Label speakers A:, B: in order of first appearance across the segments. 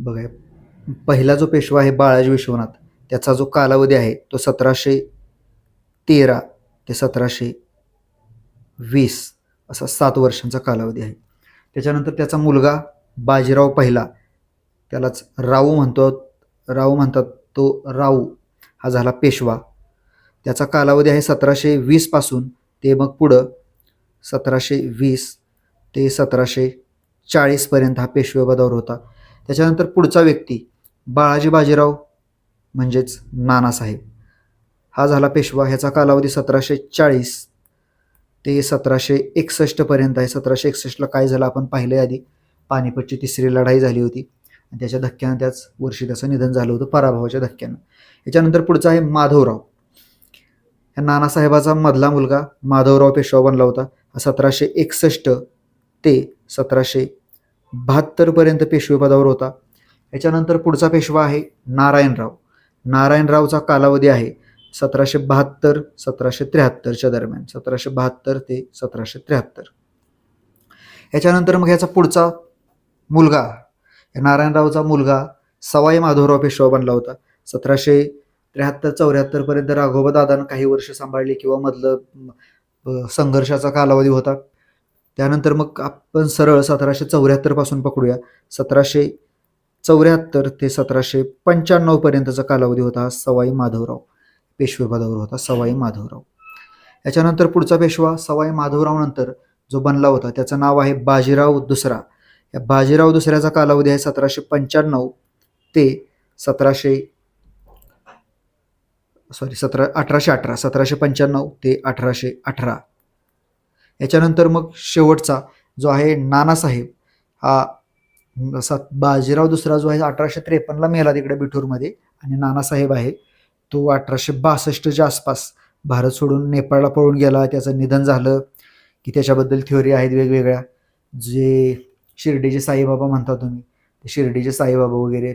A: बघा, पहिला जो पेशवा आहे बाळाजी विश्वनाथ, त्याचा जो कालावधी आहे तो 1713 ते 1720 असा 7 वर्षांचा कालावधी आहे. त्याच्यानंतर त्याचा मुलगा बाजीराव पहिला, त्यालाच राऊ म्हणतात, तो राऊ हा झाला पेशवा. त्याचा कालावधी आहे 1720 पासून ते मग पुढं 1720 ते 1740 पर्यंत हा पेशवेपदावर होता. त्याच्यानंतर पुढचा व्यक्ती बाळाजी बाजीराव म्हणजेच नानासाहेब, हा झाला पेशवा. ह्याचा कालावधी 1740 ते 1761 पर्यंत आहे. 1761ला काय झालं आपण पाहिलं आधी, पानिपतची तिसरी लढाई झाली होती आणि त्याच्या धक्क्यानं त्याच वर्षी त्याचं निधन झालं होतं, पराभवाच्या धक्क्यानं. याच्यानंतर पुढचा आहे माधवराव. ह्या नानासाहेबाचा मधला मुलगा माधवराव पेशवा बनला होता. 1761 ते 1772 पर्यंत पेशवेपदावर होता. याच्यानंतर पुढचा पेशवा आहे नारायणराव. नारायणरावचा कालावधी आहे 1772-1773 दरम्यान, 1772 ते 1773. याच्यानंतर मग ह्याचा पुढचा मुलगा, नारायणरावचा मुलगा सवाई माधवराव पेशवा बनला होता. 1773-74 पर्यंत राघोबा दादानं काही वर्ष सांभाळली किंवा मधलं संघर्षाचा कालावधी होता. त्यानंतर मग आपण सरळ 1774 पासून पकडूया. 1774 ते 1795 पर्यंतचा कालावधी होता हा सवाई माधवराव पेशवेपदावर होता, सवाई माधवराव. याच्यानंतर पुढचा पेशवा सवाई माधवराव नंतर जो बनला होता त्याचं नाव आहे बाजीराव दुसरा. या बाजीराव दुसऱ्याचा कालावधी आहे 1795 ते 1818, 1795 ते 1818. याच्यानंतर मग शेवटचा जो आहे नानासाहेब, हा बाजीराव दुसरा जो आहे 1853ला मेला तिकडे बिठूरमध्ये, आणि नानासाहेब आहे तो 1862च्या आसपास भारत सोडून नेपाळला पळून गेला. त्याचं निधन झालं की त्याच्याबद्दल थ्योरी आहेत वेगवेगळ्या. जे शिर्डीचे साईबाबा म्हणता तुम्ही, ते शिर्डीचे साईबाबा वगैरे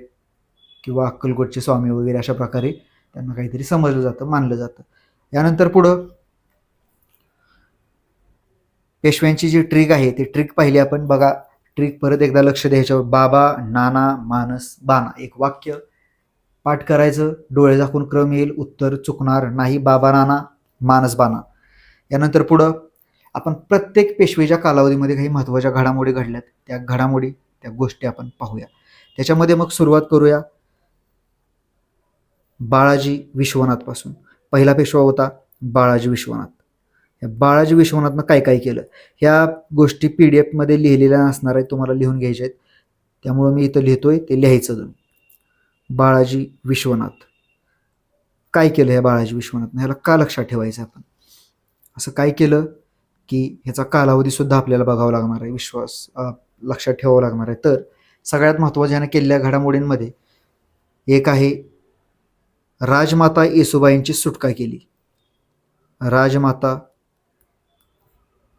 A: किंवा अक्कलकोटचे स्वामी वगैरे अशा प्रकारे त्यांना काहीतरी समजलं जातं, मानलं जातं. यानंतर पुढं पेशव्यांची जी ट्रिक आहे ती ट्रिक पाहिली आपण. बघा, ट्रिक परत एकदा लक्ष द्यायच्यावर, बाबा नाना मानस बाणा, एक वाक्य पाठ करायचं, डोळे झाकून क्रम येईल, उत्तर चुकणार नाही, बाबा नाना मानस बाणा. यानंतर पुढं आपण प्रत्येक पेशवेच्या कालावधीमध्ये काही महत्त्वाच्या घडामोडी घडल्यात, त्या घडामोडी, त्या गोष्टी आपण पाहूया. त्याच्यामध्ये मग सुरुवात करूया बाळाजी विश्वनाथ पासून. पहिला पेशवा होता बाळाजी विश्वनाथ. या बाळाजी विश्वनाथनं काय काय केलं, ह्या गोष्टी PDF मध्ये लिहिलेल्या नसणार आहेत, तुम्हाला लिहून घ्यायच्या आहेत, त्यामुळं मी इथं लिहितोय, ते लिहायचं तुम्ही. बाळाजी विश्वनाथ काय केलं, ह्या बाळाजी विश्वनाथनं ह्याला का लक्षात ठेवायचं आपण, असं काय केलं की ह्याचा कालावधी सुद्धा आपल्याला बघावं लागणार आहे, लक्षात ठेवावं लागणार आहे. तर सगळ्यात महत्त्वाच्या ह्यानं केलेल्या घडामोडींमध्ये एक आहे राजमाता येसुबाईंची सुटका केली. राजमाता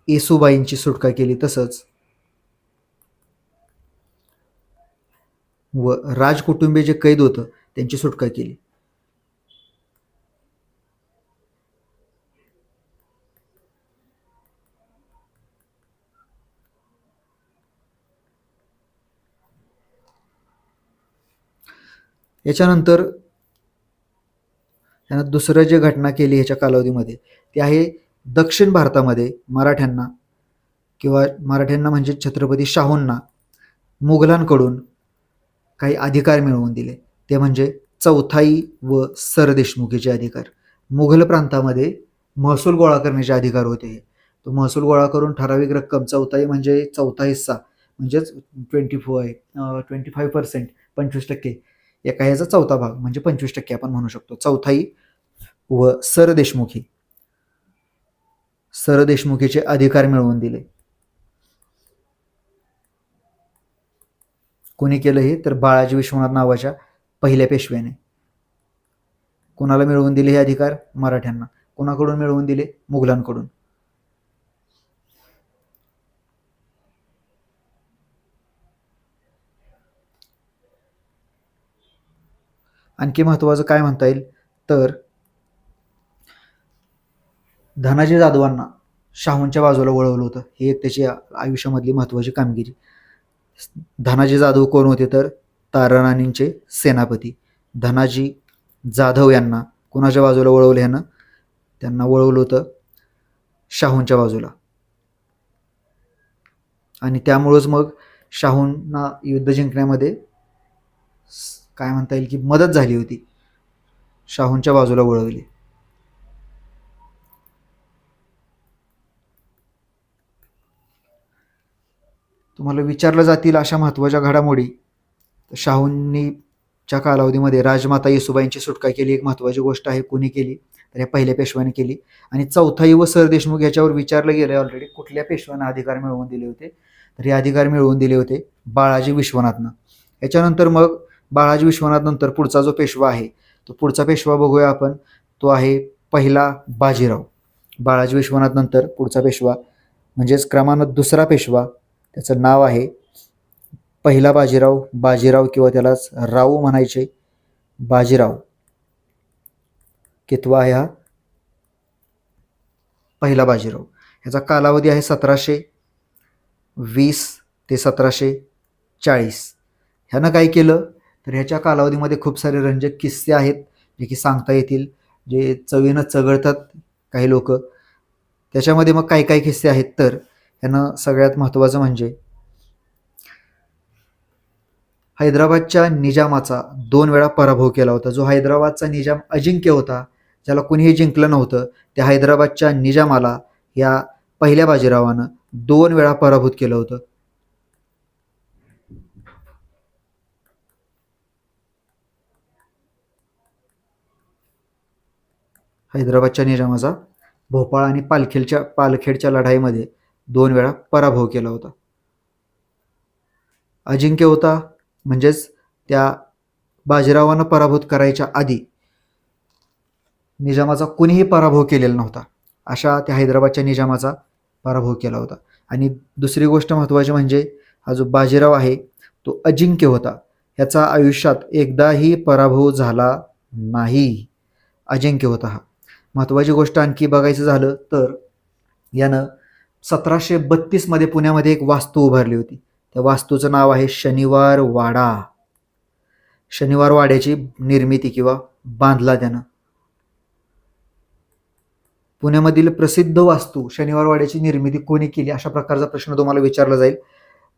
A: येसुबाईंची सुटका केली. तसंच व राजकुटुंबीय जे कैद होतं त्यांची सुटका केली. याच्यानंतर त्यानं दुसरं जे घटना केली ह्याच्या कालावधीमध्ये ते आहे दक्षिण भारतामध्ये मराठ्यांना म्हणजे छत्रपती शाहूंना मुघलांकडून काही अधिकार मिळवून दिले. ते म्हणजे चौथाई व सरदेशमुखीचे अधिकार. मुघल प्रांतामध्ये महसूल गोळा करण्याचे अधिकार होते. तो महसूल गोळा करून ठराविक रक्कम, चौथाई म्हणजे चौथा हिस्सा, म्हणजेच 25%, 25%, एका ह्याचा चौथा भाग म्हणजे 25% आपण म्हणू शकतो. चौथाई व सरदेशमुखीचे अधिकार मिळवून दिले. कोणी केलं हे, तर बाळाजी विश्वनाथ नावाच्या पहिल्या पेशव्याने. कोणाला मिळवून दिले हे अधिकार? मराठ्यांना. कोणाकडून मिळवून दिले? मुघलांकडून. आणखी महत्त्वाचं काय म्हणता येईल तर धनाजी जाधवांना शाहूंच्या बाजूला वळवलं होतं. ही एक त्याची आयुष्यामधली महत्त्वाची कामगिरी. धनाजी जाधव कोण होते तर ताराराणींचे सेनापती. धनाजी जाधव यांना कोणाच्या बाजूला वळवलं ह्यानं? त्यांना वळवलं होतं शाहूंच्या बाजूला. आणि त्यामुळंच मग शाहूंना युद्ध जिंकण्यामध्ये काय म्हणता येईल की मदत झाली होती. शाहूंच्या बाजूला वळवली. तुम्हाला विचारलं जातील अशा महत्त्वाच्या घडामोडी. शाहूंनीच्या कालावधीमध्ये राजमाता येसूबाईंची सुटका केली, एक महत्त्वाची गोष्ट आहे. कोणी केली? तर या पहिल्या पेशव्याने केली. आणि चौथाई व सरदेशमुख याच्यावर विचारलं गेलं ऑलरेडी, कुठल्या पेशव्यानं अधिकार मिळवून दिले होते? तर हे अधिकार मिळवून दिले होते बाळाजी विश्वनाथनं. याच्यानंतर मग बाळाजी विश्वनाथ नंतर पुढचा जो पेशवा आहे, तो पुढचा पेशवा बघूया आपण. तो आहे पहिला बाजीराव. बाळाजी विश्वनाथ नंतर पुढचा पेशवा म्हणजेच क्रमानं दुसरा पेशवा, त्याचं नाव आहे पहिला बाजीराव. बाजीराव किंवा त्यालाच राऊ म्हणायचे. बाजीराव कितवा आहे हा? पहिला बाजीराव. ह्याचा कालावधी आहे 1720 ते 1740. ह्यानं काय केलं तर ह्याच्या कालावधीमध्ये खूप सारे रंजक किस्से आहेत जे की सांगता येतील, जे चवीनं चघळतात काही लोक. त्याच्यामध्ये मग काय काय किस्से आहेत तर ह्यानं सगळ्यात महत्त्वाचं म्हणजे हैदराबादच्या निजामाचा 2 वेळा पराभव केला होता. जो हैदराबादचा निजाम अजिंक्य होता, ज्याला कुणीही जिंकलं नव्हतं, त्या हैदराबादच्या निजामाला या पहिल्या बाजीरावानं 2 वेळा पराभूत केलं होतं. हैदराबादच्या निजामाचा भोपाळ आणि पालखेडच्या लढाईमध्ये 2 वेळा पराभव केला होता. अजिंक्य होता म्हणजेच त्या बाजीरावानं पराभूत करायच्या आधी निजामाचा कुणीही पराभव केलेला नव्हता. अशा त्या हैदराबादच्या निजामाचा पराभव केला होता. आणि दुसरी गोष्ट महत्त्वाची म्हणजे हा जो बाजीराव आहे तो अजिंक्य होता. ह्याचा आयुष्यात एकदाही पराभव झाला नाही. अजिंक्य होता हा. महत्त्वाची गोष्ट आणखी बघायचं झालं तर यानं 1732 मध्ये पुण्यामध्ये एक वास्तू उभारली होती. त्या वास्तूचं नाव आहे शनिवार वाडा. शनिवार वाड्याची निर्मिती किंवा बांधला त्यानं. पुण्यामधील प्रसिद्ध वास्तू शनिवार वाड्याची निर्मिती कोणी केली अशा प्रकारचा प्रश्न तुम्हाला विचारला जाईल.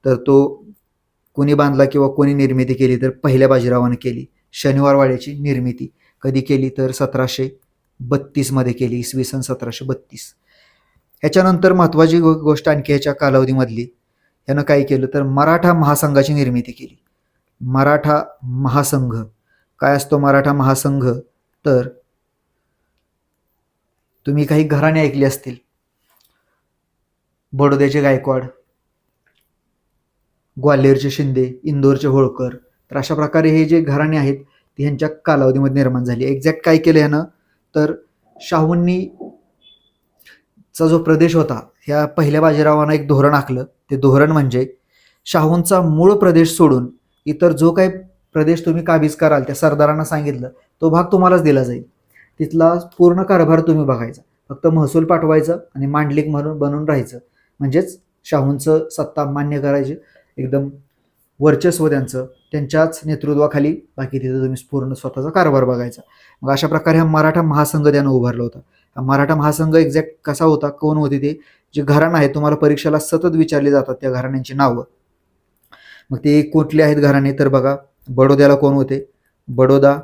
A: तर तो कोणी बांधला किंवा कोणी निर्मिती केली तर पहिल्या बाजीरावानं केली. शनिवार वाड्याची निर्मिती कधी केली तर 1732 मध्ये केली, इसवी सन 1732. ह्याच्यानंतर महत्त्वाची गोष्ट आणखी ह्याच्या कालावधीमधली, यानं काय केलं तर मराठा महासंघाची निर्मिती केली. मराठा महासंघ काय असतो? मराठा महासंघ तर तुम्ही काही घराणे ऐकली असतील. बडोद्याचे गायकवाड, ग्वाल्हेरचे शिंदे, इंदोरचे होळकर. तर अशा प्रकारे हे जे घराणे आहेत ते ह्यांच्या कालावधीमध्ये निर्माण झाली. एक्झॅक्ट काय केलं ह्यानं तर शाहूंनी चा जो प्रदेश होता ह्या पहिल्या बाजीरावानं एक धोरण आखलं. ते धोरण म्हणजे शाहूंचा मूळ प्रदेश सोडून इतर जो काही प्रदेश तुम्ही काबीज कराल त्या सरदारांना सांगितलं तो भाग तुम्हालाच दिला जाईल. तिथला पूर्ण कारभार तुम्ही बघायचा, फक्त महसूल पाठवायचं आणि मांडलिक म्हणून बनून राहायचं. म्हणजेच शाहूंचं सत्ता मान्य करायची, एकदम वर्चस्व त्यांच्याच नेतृत्वाखाली, बाकी तिथं तुम्ही पूर्ण स्वतःचा कारभार बघायचा. मग अशा प्रकारे हा मराठा महासंघ त्यानं उभारला होता. हा मराठा महासंघ एक्झॅक्ट कसा होता, कोण होते ते, जे घराणं आहे तुम्हाला परीक्षेला सतत विचारले जातात त्या घराण्यांची नावं. मग ते कुठले आहेत घराणे तर बघा, बडोद्याला कोण होते? बडोदा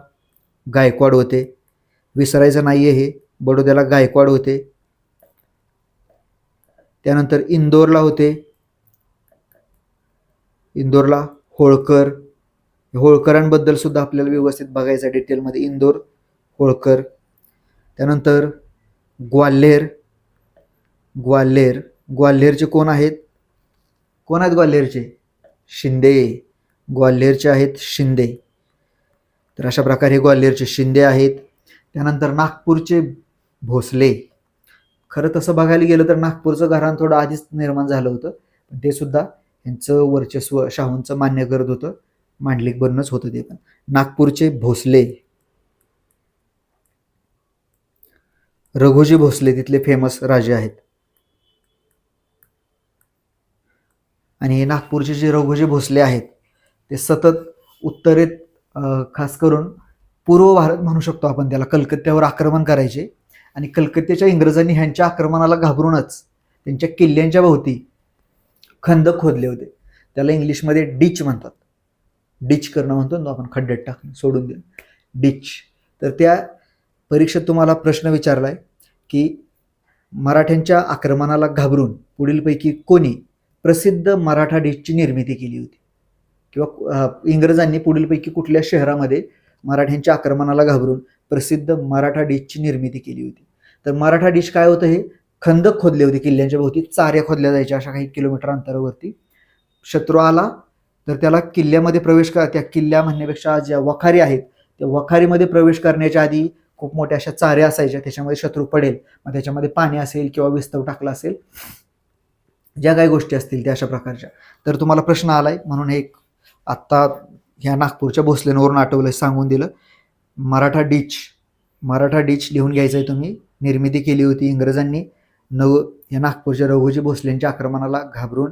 A: गायकवाड होते. विसरायचं नाहीये हे, बडोद्याला गायकवाड होते. त्यानंतर इंदोरला होते, इंदोरला होळकर. होळकरांबद्दल सुद्धा आपल्याला व्यवस्थित बघायचं डिटेलमध्ये. इंदोर होळकर. त्यानंतर ग्वाल्हेर, ग्वाल्हेरचे कोण आहेत? कोण आहेत ग्वाल्हेरचे? शिंदे. ग्वाल्हेरचे आहेत शिंदे. तर अशा प्रकारे ग्वाल्हेरचे शिंदे आहेत. त्यानंतर नागपूरचे भोसले. खरं तसं बघायला गेलं तर नागपूरचं घराणं थोडं आधीच निर्माण झालं होतं, पण ते सुद्धा यांचं वर्चस्व शाहूंचं मान्य करत होतं, मांडलिक बनणंच होतं ते पण. नागपूरचे भोसले, रघोजी भोसले तिथले फेमस राजे आहेत. आणि नागपूरचे जे रघोजी भोसले आहेत ते सतत उत्तरेत खास करून पूर्व भारत म्हणू शकतो आपण त्याला, कलकत्त्यावर आक्रमण करायचे आणि कलकत्त्याच्या इंग्रजांनी ह्यांच्या आक्रमणाला घाबरूनच त्यांच्या किल्ल्यांच्या भोवती खंदक खोदले होते. त्याला इंग्लिशमध्ये डिच म्हणतात. डिच करणं म्हणतो ना आपण, खड्ड्यात टाकणं, सोडून देणं, डिच. तर त्या परीक्षेत तुम्हाला प्रश्न विचारलाय की मराठ्यांच्या आक्रमणाला घाबरून पुढीलपैकी कोणी प्रसिद्ध मराठा डिशची निर्मिती केली होती, किंवा इंग्रजांनी पुढीलपैकी कुठल्या शहरामध्ये मराठ्यांच्या आक्रमणाला घाबरून प्रसिद्ध मराठा डिशची निर्मिती केली होती. तर मराठा डिश काय होतं, हे खंदक खोदले होते किल्ल्यांच्या भोवती, चाऱ्या खोदल्या जायच्या अशा काही किलोमीटर अंतरावरती. शत्रू आला तर त्याला किल्ल्यामध्ये प्रवेश त्या किल्ल्या म्हणण्यापेक्षा ज्या वखारी आहेत त्या वखारीमध्ये प्रवेश करण्याच्या आधी खूप मोठ्या अशा चाऱ्या असायच्या, त्याच्यामध्ये शत्रू पडेल, मग त्याच्यामध्ये पाणी असेल किंवा विस्तव टाकला असेल, ज्या काही गोष्टी असतील त्या अशा प्रकारच्या. तर तुम्हाला प्रश्न आलाय म्हणून एक आत्ता ह्या नागपूरच्या भोसलेंवरून आठवलंय, सांगून दिलं. मराठा डिच लिहून घ्यायचंय तुम्ही. निर्मिती केली होती इंग्रजांनी या नागपूरच्या रघुजी भोसलेंच्या आक्रमणाला घाबरून.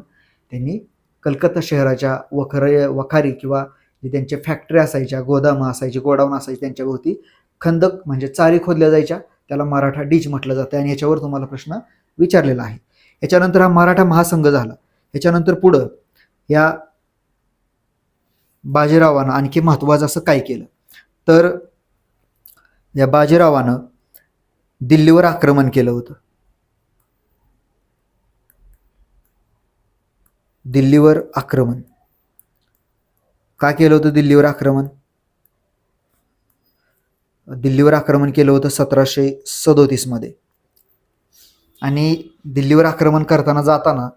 A: त्यांनी कलकत्ता शहराच्या वखारी किंवा जे त्यांच्या फॅक्टरी असायच्या, गोदामं असायची, गोडाऊन असायची, त्यांच्या भोवती खंदक म्हणजे चारी खोदल्या जायच्या, त्याला मराठा डिच म्हटलं जातं आणि याच्यावर तुम्हाला प्रश्न विचारलेला आहे. याच्यानंतर हा मराठा महासंघ झाला. याच्यानंतर पुढं या बाजीरावानं आणखी महत्त्वाचं असं काय केलं, तर या बाजीरावानं दिल्लीवर आक्रमण केलं होतं. दिल्लीवर आक्रमण का केलं होतं? दिल्लीवर आक्रमण केलं होतं 1737 मध्ये. आणि दिल्लीवर आक्रमण करताना जाताना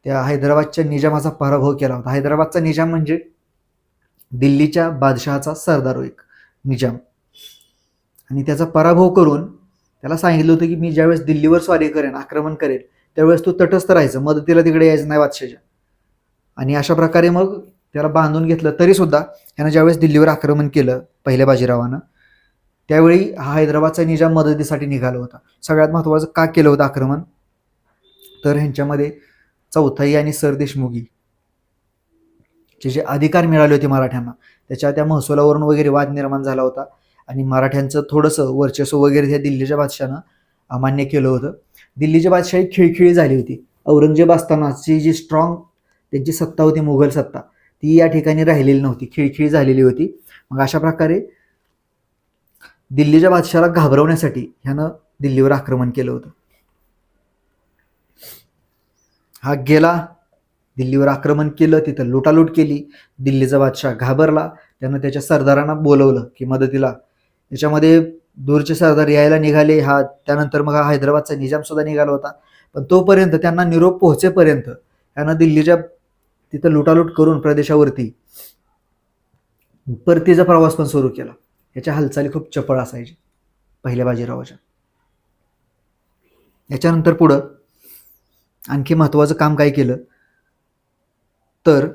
A: त्या हैदराबादच्या निजामाचा पराभव केला होता. हैदराबादचा निजाम म्हणजे दिल्लीच्या बादशहाचा सरदार एक निजाम. आणि त्याचा पराभव करून त्याला सांगितलं होतं की मी ज्यावेळेस दिल्लीवर स्वारी करेन, आक्रमण करेल, त्यावेळेस तू तटस्थ राहायचं, मदतीला तिकडे यायचं नाही बादशाच्या. आणि अशा प्रकारे मग त्याला बांधून घेतलं. तरी सुद्धा त्यानं ज्यावेळेस दिल्लीवर आक्रमण केलं पहिल्या बाजीरावानं, त्यावेळी हा हैदराबादचा निजाम मदतीसाठी निघाला होता. सगळ्यात महत्त्वाचं का केलं होतं आक्रमण, तर ह्यांच्यामध्ये चौथाई आणि सरदेशमुखी जे अधिकार मिळाले होते मराठ्यांना, त्या महसुलावरून वगैरे वाद निर्माण झाला होता. आणि मराठ्यांचं थोडंसं वर्चस्व वगैरे त्या दिल्लीच्या बादशाहानं अमान्य केलं होतं. दिल्लीची बादशाही खिळखिळी झाली होती. औरंगजेब असतानाची जी स्ट्रॉंग त्यांची सत्ता होती, मुघल सत्ता, ती या ठिकाणी राहिलेली नव्हती, खिळखिळी झालेली होती. मग अशा प्रकारे दिल्लीच्या बादशाहाला घाबरवण्यासाठी ह्यानं दिल्लीवर आक्रमण केलं होतं. हा गेला, दिल्लीवर आक्रमण केलं, तिथं लुटालूट केली. दिल्लीचा बादशाह घाबरला, त्यानं त्याच्या सरदारांना बोलवलं की मदतीला. त्याच्यामध्ये दूरचे सरदार यायला निघाले. त्यानंतर मग हा हैदराबादचा निजाम सुद्धा निघाला होता. पण तोपर्यंत त्यांना निरोप पोहोचेपर्यंत त्यानं दिल्लीच्या तिथं लुटालूट करून प्रदेशावरती परतीचा प्रवास पण सुरू केला. याच्या हालचाली खूप चपळ असायची पहिल्या बाजीरावाच्या. याच्यानंतर पुढं आणखी महत्त्वाचं काम काय केलं, तर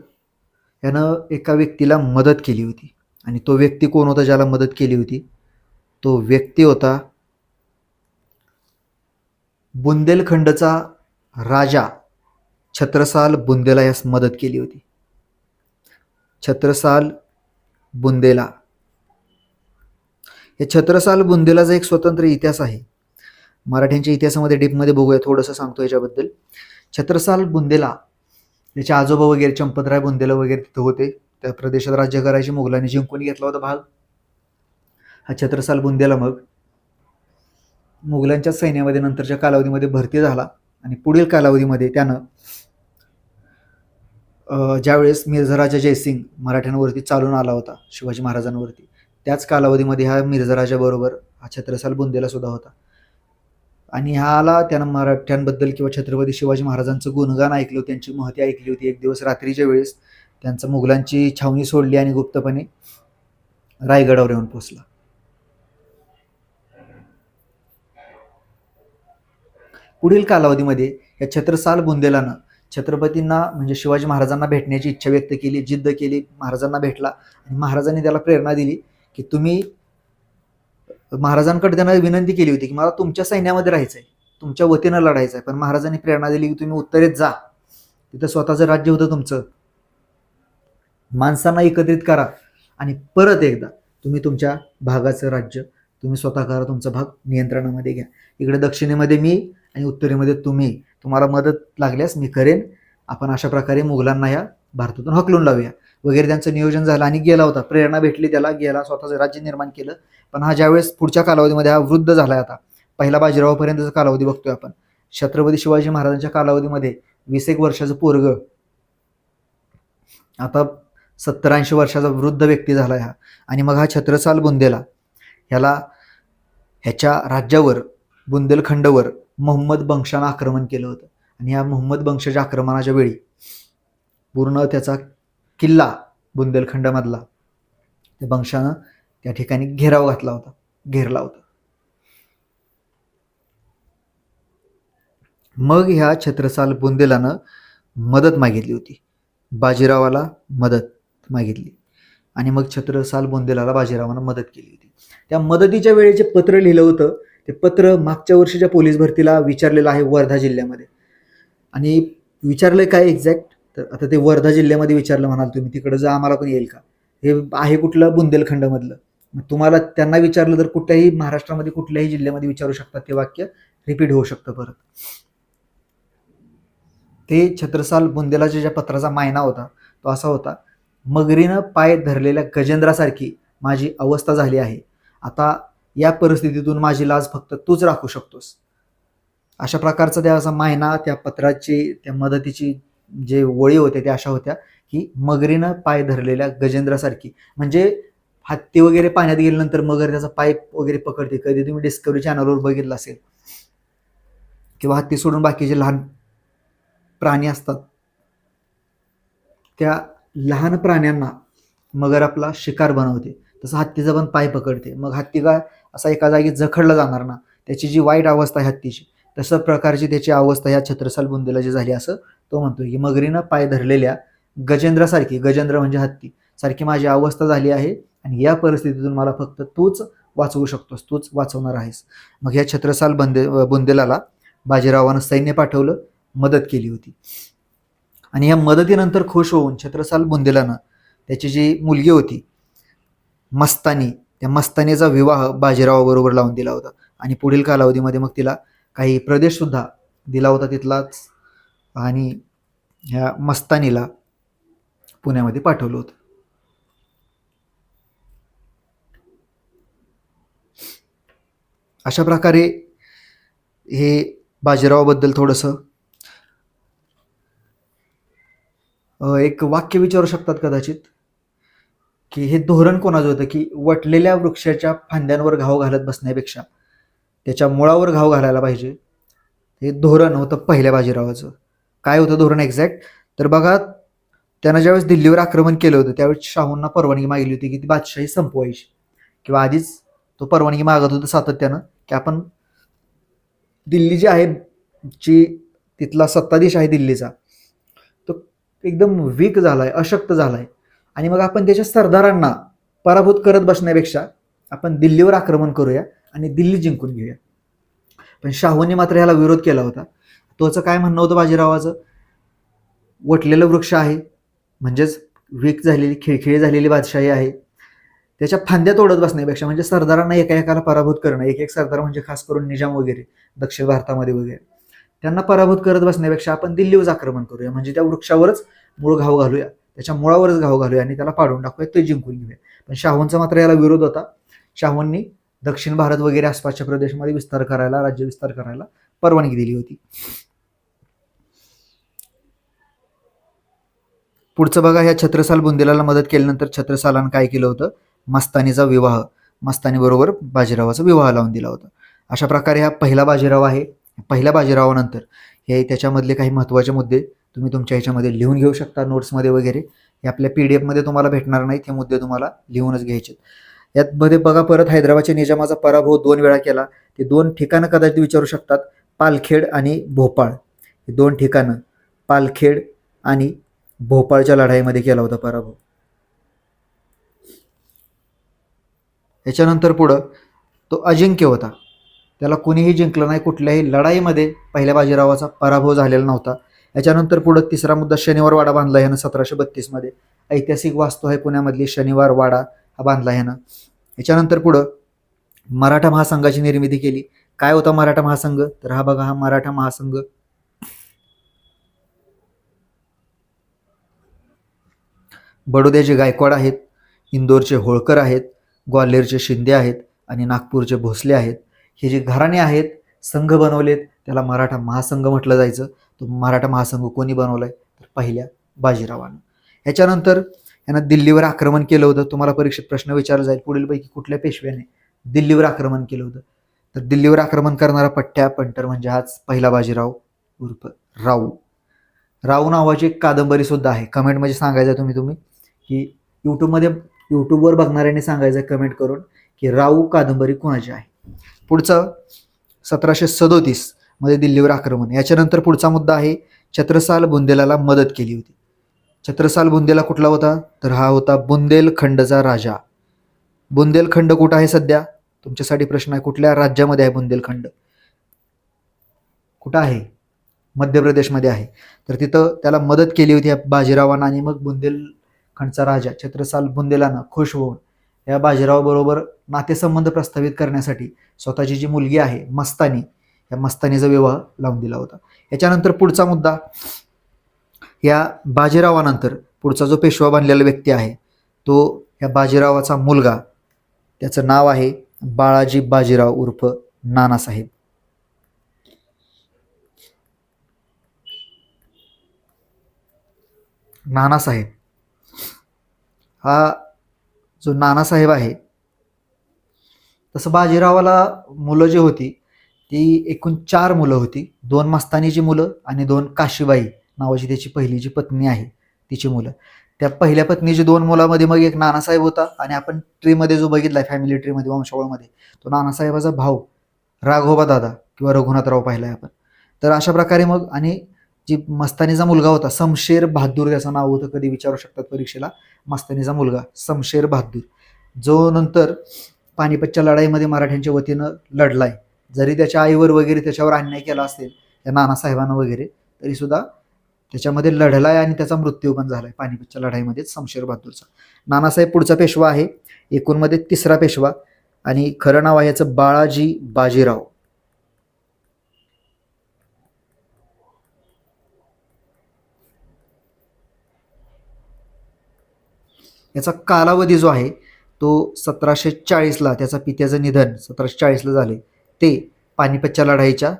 A: यानं एका व्यक्तीला मदत केली होती. आणि तो व्यक्ती कोण होता ज्याला मदत केली होती? तो व्यक्ती होता बुंदेलखंडचा राजा छत्रसाल बुंदेला. यास मदत केली होती छत्रसाल बुंदेला. हे छत्रसाल बुंदेलाचा एक स्वतंत्र इतिहास आहे. मराठ्यांच्या इतिहासामध्ये डीपमध्ये बघूया, थोडंसं सांगतो याच्याबद्दल. छत्रसाल बुंदेला, त्याचे आजोबा वगैरे चंपतराय बुंदेला वगैरे तिथं होते. त्या प्रदेशात राज्य करायचे मुघलांनी जिंकून घेतला होता भाग. हा छत्रसाल बुंदेला मग मुघलांच्या सैन्यामध्ये नंतरच्या कालावधीमध्ये भरती झाला. आणि पुढील कालावधीमध्ये त्यानं ज्यावेळेस मिर्झाराजा जयसिंग मराठ्यांवरती चालून आला होता शिवाजी महाराजांवरती, त्याच कालावधीमध्ये हा मिर्झाराजाबरोबर हा छत्रसाल बुंदेला सुद्धा होता. आणि ह्याला त्यानं मराठ्यांबद्दल किंवा छत्रपती शिवाजी महाराजांचं गुणगान ऐकलं, त्यांची महती ऐकली होती. एक दिवस रात्रीच्या वेळेस त्यांचं मुघलांची छावणी सोडली आणि गुप्तपणे रायगडावर येऊन पोहोचला. पुढील कालावधीमध्ये या छत्रसाल बुंदेलानं छत्रपतींना म्हणजे शिवाजी महाराजांना भेटण्याची इच्छा व्यक्त केली, जिद्द केली, महाराजांना भेटला. आणि महाराजांनी त्याला प्रेरणा दिली की तुम्ही, महाराजांकडे त्यांना विनंती केली होती की मला तुमच्या सैन्यामध्ये राहायचं आहे, तुमच्या वतीनं लढायचं आहे. पण महाराजांनी प्रेरणा दिली की तुम्ही उत्तरेत जा, तिथं स्वतःचं राज्य होतं तुमचं, माणसांना एकत्रित करा आणि परत एकदा तुम्ही तुमच्या भागाचं राज्य तुम्ही स्वतः करा, तुमचा भाग नियंत्रणामध्ये घ्या. इकडे दक्षिणेमध्ये मी आणि उत्तरेमध्ये तुम्ही. तुम्हाला मदत लागल्यास मी करेन. आपण अशा प्रकारे मुघलांना या भारतातून हकलून लावूया वगैरे त्यांचं नियोजन झालं आणि गेला होता. प्रेरणा भेटली त्याला, गेला, स्वतःचं राज्य निर्माण केलं. पण हा ज्यावेळेस पुढच्या कालावधीमध्ये हा वृद्ध झालाय, आता पहिला बाजीरावापर्यंतचा कालावधी बघतोय आपण. छत्रपती शिवाजी महाराजांच्या कालावधीमध्ये 20 वर्षाचं पोरग आता 70-80 वर्षाचा वृद्ध व्यक्ती झाला हा. आणि मग हा छत्रसाल बुंदेला ह्याच्या राज्यावर, बुंदेलखंडवर मोहम्मद बंशानं आक्रमण केलं होतं. आणि या मोहम्मद बंशाच्या आक्रमणाच्या वेळी पूर्ण त्याचा किल्ला बुंदेलखंडमधला त्या बंशानं त्या ठिकाणी घेरला होता. मग ह्या छत्रसाल बुंदेलानं मदत मागितली होती, बाजीरावाला मदत मागितली आणि मग छत्रसाल बुंदेलाला बाजीरावानं मदत केली होती. त्या मदतीच्या वेळेचे पत्र लिहिलं होतं. ते पत्र मागच्या वर्षीच्या पोलीस भरतीला विचारलेलं आहे वर्धा जिल्ह्यामध्ये. आणि विचारलं काय एक्झॅक्ट, तर आता ते वर्धा जिल्ह्यामध्ये विचारलं म्हणाल तुम्ही, तिकडं जा आम्हाला पण येईल का? हे आहे कुठलं? बुंदेलखंडमधलं. मग तुम्हाला त्यांना विचारलं तर कुठल्याही महाराष्ट्रामध्ये कुठल्याही जिल्ह्यामध्ये विचारू शकतात, ते वाक्य रिपीट होऊ शकतं परत. ते छत्रसाल बुंदेलाच्या ज्या पत्राचा मायना होता तो असा होता: मगरीनं पाय धरलेल्या गजेंद्रासारखी माझी अवस्था झाली आहे. आता या परिस्थितीतून माझी लाज फक्त तूच राखू शकतोस. अशा प्रकारचा त्याचा मायना, त्या पत्राची, त्या मदतीची जे वळी होते त्या अशा होत्या की मगरीनं पाय धरलेल्या गजेंद्रासारखी. म्हणजे हत्ती वगैरे पाण्यात गेल्यानंतर मगर त्याचा पाय वगैरे पकडते. कधी तुम्ही डिस्कवरी चॅनलवर बघितलं असेल, किंवा हत्ती सोडून बाकीचे लहान प्राणी असतात, त्या लहान प्राण्यांना मगर आपला शिकार बनवते, तसं हत्तीचा पण पाय पकडते. मग हत्ती काय असा एका जागी जखडला जाणार ना, त्याची जी वाईट अवस्था आहे हत्तीची, तशा प्रकारची त्याची अवस्था या छत्रसाल बुंदेलाची झाली, असं तो म्हणतो की मगरीनं पाय धरलेल्या गजेंद्रासारखी, गजेंद्र म्हणजे हत्ती सारखी माझी अवस्था झाली आहे आणि या परिस्थितीतून मला फक्त तूच वाचवू शकतोस, तूच वाचवणार आहेस. मग या छत्रसाल बुंदेलाला बाजीरावानं सैन्य पाठवलं, मदत केली होती. आणि या मदतीनंतर खुश होऊन छत्रसाल बुंदेलानं त्याची जी मुलगी होती मस्तानी, त्या मस्तानीचा विवाह बाजीरावाबरोबर लावून दिला होता. आणि पुढील कालावधीमध्ये मग तिला काही प्रदेश सुद्धा दिला होता तिथलाच. आणि ह्या मस्तानीला पुण्यामध्ये पाठवलं होतं. अशा प्रकारे हे बाजीरावाबद्दल थोडंसं एक वाक्य विचारू शकतात कदाचित की हे धोरण कोणाचं होतं की वटलेल्या वृक्षाच्या फांद्यांवर घाव घालत बसण्यापेक्षा त्याच्या मुळावर घाव घालायला पाहिजे. हे धोरण होतं पहिल्या बाजीरावाचं. काय होतं धोरण एक्झॅक्ट, तर बघा, त्यानं ज्यावेळेस दिल्लीवर आक्रमण केलं होतं त्यावेळेस शाहूंना परवानगी मागितली होती की ती बादशाही संपवायची, किंवा आधीच तो परवानगी मागत होता सातत्यानं की आपण दिल्ली जी आहे, जी तिथला सत्ताधीश आहे दिल्लीचा, तो एकदम वीक झालाय, अशक्त झालाय. आणि मग आपण त्याच्या सरदारांना पराभूत करत बसण्यापेक्षा आपण दिल्लीवर आक्रमण करूया आणि दिल्ली जिंकून घेऊया. पण शाहूंनी मात्र ह्याला विरोध केला होता. तोचं काय म्हणणं होतं बाजीरावाचं, वटलेलं वृक्ष आहे म्हणजेच वीक झालेली, खिळखिळी झालेली बादशाही आहे, त्याच्या फांद्या तोडत बसण्यापेक्षा, म्हणजे सरदारांना एका एकाला पराभूत करणं, एक एक सरदार म्हणजे खास करून निजाम वगैरे दक्षिण भारतामध्ये वगैरे, त्यांना पराभूत करत बसण्यापेक्षा आपण दिल्लीवर आक्रमण करूया, म्हणजे त्या वृक्षावरच मूळ घाव घालूया, त्याच्या मुळावरच घाव घालूया आणि त्याला पाडून टाकूया, ते जिंकून घेऊया. पण शाहूंचा मात्र याला विरोध होता. शाहूंनी दक्षिण भारत वगैरे आसपासच्या प्रदेशामध्ये विस्तार करायला, राज्य विस्तार करायला परवानगी दिली होती. पुढचं बघा, ह्या छत्रसाल बुंदेलाला मदत केल्यानंतर छत्रसालानं काय केलं होतं, मस्तानीचा विवाह, मस्तानीबरोबर बाजीरावाचा विवाह लावून दिला होता. अशा प्रकारे हा पहिला बाजीराव आहे. पहिल्या बाजीरावानंतर हे त्याच्यामधले काही महत्त्वाचे मुद्दे तुम्ही तुमच्या ह्याच्यामध्ये लिहून घेऊ शकता नोट्समध्ये वगैरे. हे आपल्या PDF मध्ये तुम्हाला भेटणार नाहीत, हे मुद्दे तुम्हाला लिहूनच घ्यायचे. यामध्ये बघा, परत हैदराबादच्या निजामाचा पराभव 2 वेळा केला. ते 2 ठिकाणं कदाचित विचारू शकतात, पालखेड आणि भोपाळ. हे 2 ठिकाणं, पालखेड आणि भोपाळच्या लढाईमध्ये केला होता पराभव. याच्यानंतर पुढं तो अजिंक्य होता, त्याला कोणीही जिंकलं नाही, कुठल्याही लढाईमध्ये पहिल्या बाजीरावाचा पराभव झालेला नव्हता. याच्यानंतर पुढं तिसरा मुद्दा, शनिवार वाडा बांधला यानं 1732 मध्ये. ऐतिहासिक वास्तू आहे पुण्यामधली शनिवार वाडा, हा बांधला ह्यानं. याच्यानंतर पुढं मराठा महासंघाची निर्मिती केली. काय होता मराठा महासंघ? तर हा बघा, हा मराठा महासंघ. बडोद्याचे गायकवाड आहेत, इंदोरचे होळकर आहेत, ग्वाल्हेरचे शिंदे आहेत आणि नागपूरचे भोसले आहेत. हे जे घराणे आहेत, संघ बनवलेत, त्याला मराठा महासंघ म्हटलं जायचं. तो मराठा महासंघ कोणी बनवलाय? तर पहिल्या बाजीरावानं. ह्याच्यानंतर यानं दिल्लीवर आक्रमण केलं होतं. तुम्हाला परीक्षेत प्रश्न विचारला जाईल, पुढीलपैकी कुठल्या पेशव्याने दिल्लीवर आक्रमण केलं होतं? तर दिल्लीवर आक्रमण करणारा पठ्ठ्या पंटर म्हणजे हाच पहिला बाजीराव उर्फ राऊ. राऊ नावाची एक कादंबरी सुद्धा आहे. कमेंटमध्ये सांगायचं तुम्ही की यूट्यूबवर बघणाऱ्यांनी सांगायचं कमेंट करून की राऊ कादंबरी कोणाची आहे. पुढचं 1737 मध्ये दिल्लीवर आक्रमण. याच्यानंतर पुढचा मुद्दा आहे, छत्रसाल बुंदेलाला मदत केली होती. छत्रसाल बुंदेला कुठला होता? तर हा होता बुंदेलखंडचा राजा. बुंदेलखंड कुठं आहे सध्या? तुमच्यासाठी प्रश्न आहे, कुठल्या राज्यामध्ये आहे बुंदेलखंड? कुठं आहे? मध्य प्रदेशमध्ये आहे. तर तिथं त्याला मदत केली होती बाजीरावानं आणि मग बुंदेलखंडचा राजा छत्रसाल बुंदेलानं खुश होऊन या बाजीरावाबरोबर नातेसंबंध प्रस्थापित करण्यासाठी स्वतःची जी मुलगी आहे मस्तानी, या मस्तानीचा विवाह लावून दिला होता. याच्यानंतर पुढचा मुद्दा, या बाजीरावानंतर पुढचा जो पेशवा बनलेला व्यक्ती आहे तो या बाजीरावाचा मुलगा, त्याचं नाव आहे बाळाजी बाजीराव उर्फ नानासाहेब. नानासाहेब हा जो नानासाहेब आहे, तसं बाजीरावाला मुलं जी होती ती एकूण 4 मुलं होती. 2 मस्तानीची मुलं आणि 2 काशीबाई नावाची त्याची पहिली जी पत्नी आहे तिची मुलं. त्या पहिल्या पत्नीची 2 मुलामध्ये मग एक नानासाहेब होता आणि आपण ट्रीमध्ये जो बघितलाय, फॅमिली ट्रीमध्ये, वंशावळमध्ये, तो नानासाहेबाचा भाऊ राघोबा दादा किंवा रघुनाथराव पाहिलाय आपण. तर अशा प्रकारे मग, आणि जी मस्तानीचा मुलगा होता शमशेर बहादूर त्याचं नाव होतं, कधी विचारू शकतात परीक्षेला, मस्तानीचा मुलगा शमशेर बहादूर, जो नंतर पानिपतच्या लढाईमध्ये मराठ्यांच्या वतीनं लढलाय. जरी त्याच्या आईवर वगैरे त्याच्यावर अन्याय केला असेल त्या नानासाहेबांना वगैरे, तरी सुद्धा त्याच्यामध्ये लढलाय आणि त्याचा मृत्यू पण झालाय पानिपतच्या लढाईमध्ये शमशेर बहादूरचा. नानासाहेब पुढचा पेशवा आहे, एकूणमध्ये 3रा पेशवा, आणि खरं नाव आहे याचं बाळाजी बाजीराव. याचा कालावधी जो आहे तो 1740ला त्याचा पित्याचं निधन 1740ला झाले ते पानिपतच्या लढाईच्या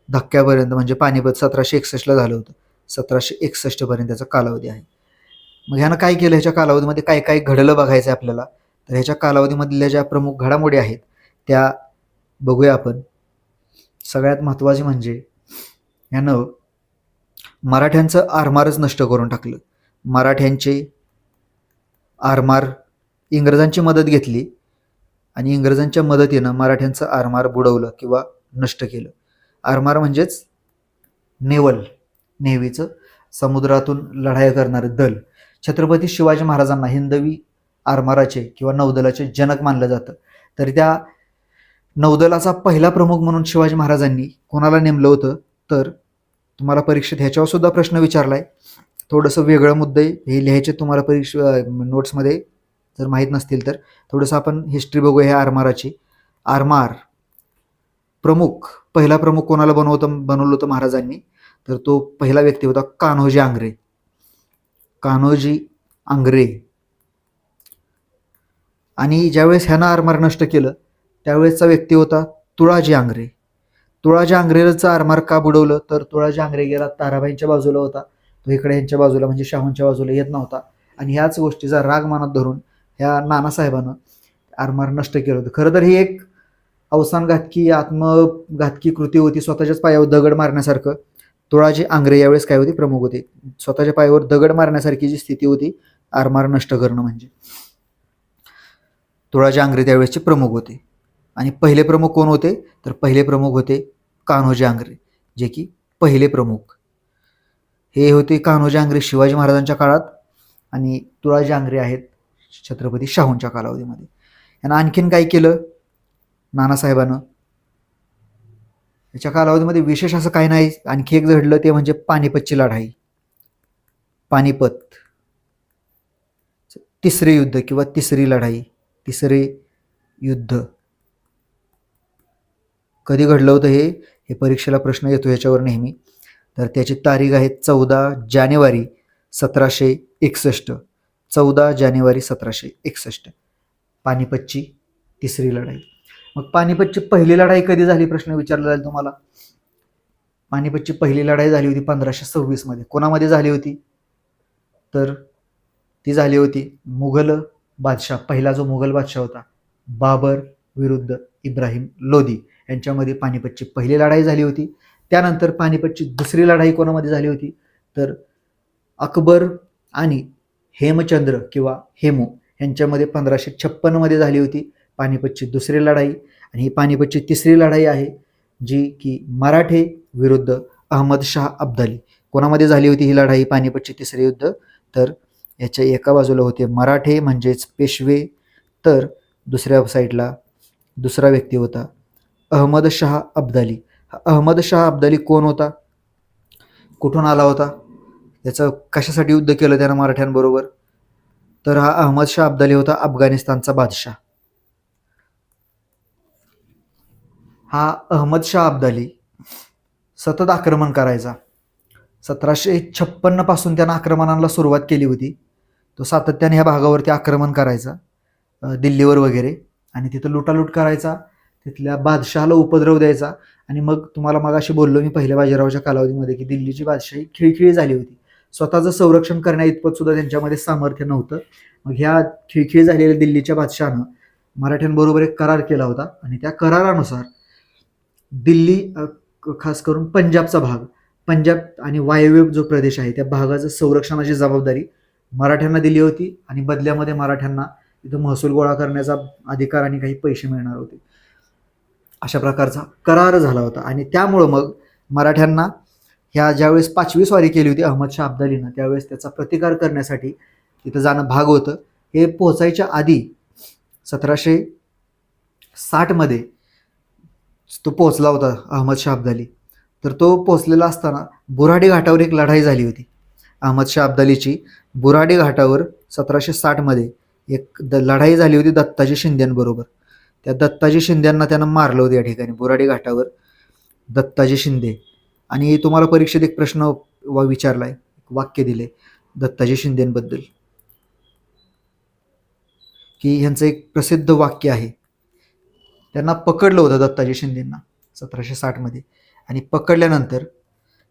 A: धक्क्यापर्यंत, म्हणजे पानिपत 1761ला झालं होतं. 1761 पर्यंत त्याचा कालावधी आहे. मग ह्यानं काय केलं, ह्याच्या कालावधीमध्ये काय काय घडलं बघायचं आहे आपल्याला. तर ह्याच्या कालावधीमधल्या ज्या प्रमुख घडामोडी आहेत त्या बघूया आपण. सगळ्यात महत्त्वाचे म्हणजे ह्यानं मराठ्यांचं आरमारच नष्ट करून टाकलं. मराठ्यांचे आरमार, इंग्रजांची मदत घेतली आणि इंग्रजांच्या मदतीनं मराठ्यांचं आरमार बुडवलं किंवा नष्ट केलं. आरमार म्हणजेच नेव्हीचं समुद्रातून लढाई करणारं दल. छत्रपती शिवाजी महाराजांना हिंदवी आरमाराचे किंवा नौदलाचे जनक मानलं जातं. तर त्या नौदलाचा पहिला प्रमुख म्हणून शिवाजी महाराजांनी कोणाला नेमलं होतं? तर तुम्हाला परीक्षेत ह्याच्यावर सुद्धा प्रश्न विचारलाय. थोडंसं वेगळं मुद्दे हे लिहायचे तुम्हाला नोट्समध्ये, जर माहीत नसतील तर. थोडंसं आपण हिस्ट्री बघूया ह्या आरमाराची. आरमार प्रमुख, पहिला प्रमुख कोणाला बनवलं होतं महाराजांनी? तर तो पहिला व्यक्ती होता कान्होजी आंग्रे. कान्होजी आंग्रे. आणि ज्यावेळेस ह्यानं आरमार नष्ट केलं त्यावेळेसचा व्यक्ती होता तुळाजी आंग्रे. तुळाजी आंग्रेचं आरमार का बुडवलं? तर तुळाजी आंग्रे गेला ताराबाईंच्या बाजूला होता, तो इकडे यांच्या बाजूला म्हणजे शाहूंच्या बाजूला येत नव्हता. आणि ह्याच गोष्टीचा राग मनात धरून ह्या नानासाहेबानं आरमार नष्ट केलं होतं. खरं तर ही एक अवसानघातकी, आत्मघातकी कृती होती, स्वतःच्याच पायावर दगड मारण्यासारखं. तुळाजी आंग्रे यावेळेस काय होते? प्रमुख होते. स्वतःच्या पायावर दगड मारण्यासारखी जी स्थिती होती आरमार नष्ट करणं म्हणजे, तुळाजी आंग्रे त्यावेळेसचे प्रमुख होते. आणि पहिले प्रमुख कोण होते? तर पहिले प्रमुख होते कान्होजी आंग्रे, जे की पहिले प्रमुख हे होते कान्होजी आंग्रे शिवाजी महाराजांच्या काळात, आणि तुळाजी आंग्रे आहेत छत्रपती शाहूंच्या कालावधीमध्ये. यांना आणखीन काय केलं नानासाहेबानं? याच्या कालावधीमध्ये विशेष असं काही नाही. आणखी एक घडलं ते म्हणजे पानिपतची लढाई. पानिपत तिसरे युद्ध किंवा तिसरी लढाई, तिसरे युद्ध कधी घडलं होतं हे परीक्षेला प्रश्न येतो ह्याच्यावर नेहमी. तर त्याची तारीख आहे 14 जानेवारी 1761. 14 जानेवारी 1761 पानिपतची तिसरी लढाई. मग पानिपतची पहिली लढाई कधी झाली प्रश्न विचारला जाईल तुम्हाला. पानिपतची पहिली लढाई झाली होती 1526 मध्ये. कोणामध्ये झाली होती तर ती झाली होती मुघल बादशाह, पहिला जो मुघल बादशाह होता बाबर विरुद्ध इब्राहिम लोदी यांच्यामध्ये पानिपतची पहिली लढाई झाली होती. त्यानंतर पानिपतची दुसरी लढाई कोणामध्ये झाली होती तर अकबर आणि हेमचंद्र किंवा हेमू यांच्यामध्ये 1556 मध्ये झाली होती पानिपतची दुसरी लढाई. आणि ही पानिपतची तिसरी लढाई आहे जी की मराठे विरुद्ध अहमद शाह अब्दाली. कोणामध्ये झाली होती ही लढाई पानिपतची तिसरे युद्ध तर याच्या एका बाजूला होते मराठे म्हणजेच पेशवे, तर दुसऱ्या साईडला दुसरा व्यक्ती होता अहमद शाह अब्दाली. हा अहमद शाह अब्दाली कोण होता, कुठून आला होता, त्याचं कशासाठी युद्ध केलं त्यानं मराठ्यांबरोबर तर हा अहमद शाह अब्दाली होता अफगाणिस्तानचा बादशाह. हा अहमद शाह अब्दाली सतत आक्रमण करायचा. 1756 पासून त्यानं आक्रमणाला सुरुवात केली होती. तो सातत्याने ह्या भागावरती आक्रमण करायचा दिल्लीवर वगैरे, आणि तिथं लुटालूट करायचा, तिथल्या बादशहाला उपद्रव द्यायचा. आणि मग तुम्हाला मगाशी बोललो मी पहिल्या बाजीरावाच्या कालावधीमध्ये की दिल्लीची बादशाही खिळखिळी झाली होती. स्वतःचं संरक्षण करण्या इतपत सुद्धा त्यांच्यामध्ये सामर्थ्य नव्हतं. मग ह्या खिळखिळी झालेल्या दिल्लीच्या बादशहानं मराठ्यांबरोबर एक करार केला होता, आणि त्या करारानुसार दिल्ली खास करून पंजाबचा भाग, पंजाब आणि वायव्य जो प्रदेश आहे त्या भागाचं संरक्षणाची जबाबदारी मराठ्यांना दिली होती, आणि बदल्यामध्ये मराठ्यांना तिथं महसूल गोळा करण्याचा अधिकार आणि काही पैसे मिळणार होते. अशा प्रकारचा करार झाला होता. आणि त्यामुळं मग मराठ्यांना ह्या ज्यावेळेस 5वी स्वारी केली होती अहमद शाह अब्दालीनं त्यावेळेस त्याचा प्रतिकार करण्यासाठी तिथं जाणं भाग होतं. हे पोहोचायच्या आधी 1760 मध्ये तो पोहोचला होता अहमद शाह अब्दाली. तर तो पोहोचलेला असताना बुराडी घाटावर एक लढाई झाली होती अहमद शाह अब्दालीची. बुराडी घाटावर 1760 मध्ये एक लढाई झाली होती दत्ताजी शिंदेबरोबर. त्या दत्ताजी शिंदेंना त्यानं मारलं होतं या ठिकाणी बुराडी घाटावर, दत्ताजी शिंदे. आणि तुम्हाला परीक्षेत एक प्रश्न विचारलाय, वाक्य दिले दत्ताजी शिंदेबद्दल की ह्यांचं एक प्रसिद्ध वाक्य आहे. त्यांना पकडलं होतं दत्ताजी शिंदेंना 1760 मध्ये, आणि पकडल्यानंतर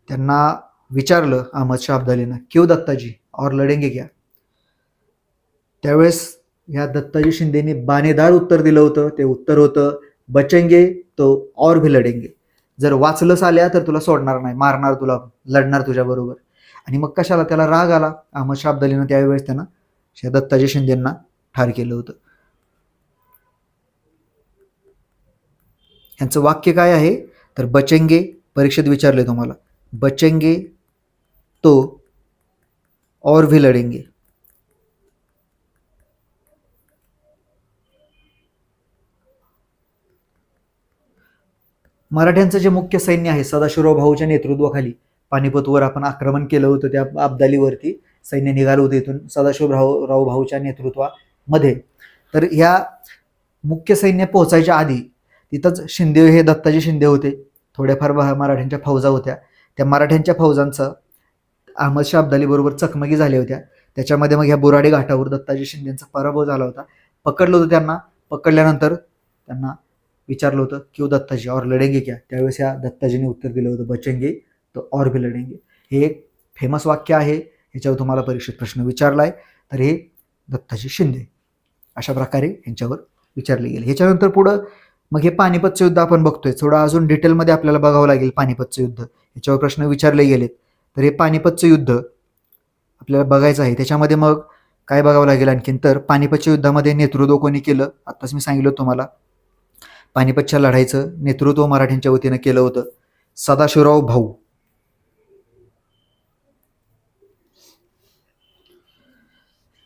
A: त्यांना विचारलं अहमद शाह अब्दालीनं क्यों दत्ताजी और लढेंगे क्या. त्यावेळेस ह्या दत्ताजी शिंदेनी बाणेदार उत्तर दिलं होतं. ते उत्तर होतं बचेंगे तो और भी लढेंगे. जर वाचलंच आल्या तर तुला सोडणार नाही, मारणार तुला, लढणार तुझ्याबरोबर. आणि मग कशाला त्याला राग आला अहमद शाह अब्दालीनं त्यावेळेस त्यानं दत्ताजी शिंदेंना ठार केलं होतं. यांचं वाक्य काय आहे तर बचेंगे, परीक्षेत विचारले तुम्हाला, बचेंगे तो और भी लढेंगे. मराठ्यांचं जे मुख्य सैन्य आहे सदाशिवराव भाऊच्या नेतृत्वाखाली पानिपतवर आपण आक्रमण केलं होतं, त्या अब्दालीवरती सैन्य निघालं होतं इथून सदाशिवराव भाऊच्या नेतृत्वामध्ये. तर ह्या मुख्य सैन्य पोहोचायच्या आधी तिथंच शिंदे, हे दत्ताजी शिंदे होते, थोड्याफार मराठ्यांच्या फौजा होत्या. त्या मराठ्यांच्या फौजांचं अहमद शाह अब्दाली बरोबर चकमकी झाल्या होत्या. त्याच्यामध्ये मग ह्या बुराडी घाटावर दत्ताजी शिंदेचा पराभव झाला होता. पकडलं होतं त्यांना. पकडल्यानंतर त्यांना विचारलं होतं क्यों दत्ताजी और लढेंगे क्या. त्यावेळेस या दत्ताजीने उत्तर दिलं होतं बचेंगे तो और भी लढेंगे. हे एक फेमस वाक्य आहे, ह्याच्यावर तुम्हाला परीक्षेत प्रश्न विचारलाय. तर हे दत्ताजी शिंदे अशा प्रकारे यांच्यावर विचारले गेले. ह्याच्यानंतर पुढं मग हे पानिपतचं युद्ध आपण बघतोय. थोडं अजून डिटेलमध्ये आपल्याला बघावं लागेल पानिपतचं युद्ध, ह्याच्यावर प्रश्न विचारले गेलेत. तर हे पानिपतचं युद्ध आपल्याला बघायचं आहे. त्याच्यामध्ये मग काय बघावं लागेल आणखीन तर पानिपतच्या युद्धामध्ये नेतृत्व कोणी केलं, आत्ताच मी सांगितलं तुम्हाला. पानिपतच्या लढाईचं नेतृत्व मराठ्यांच्या वतीनं केलं होतं सदाशिवराव भाऊ.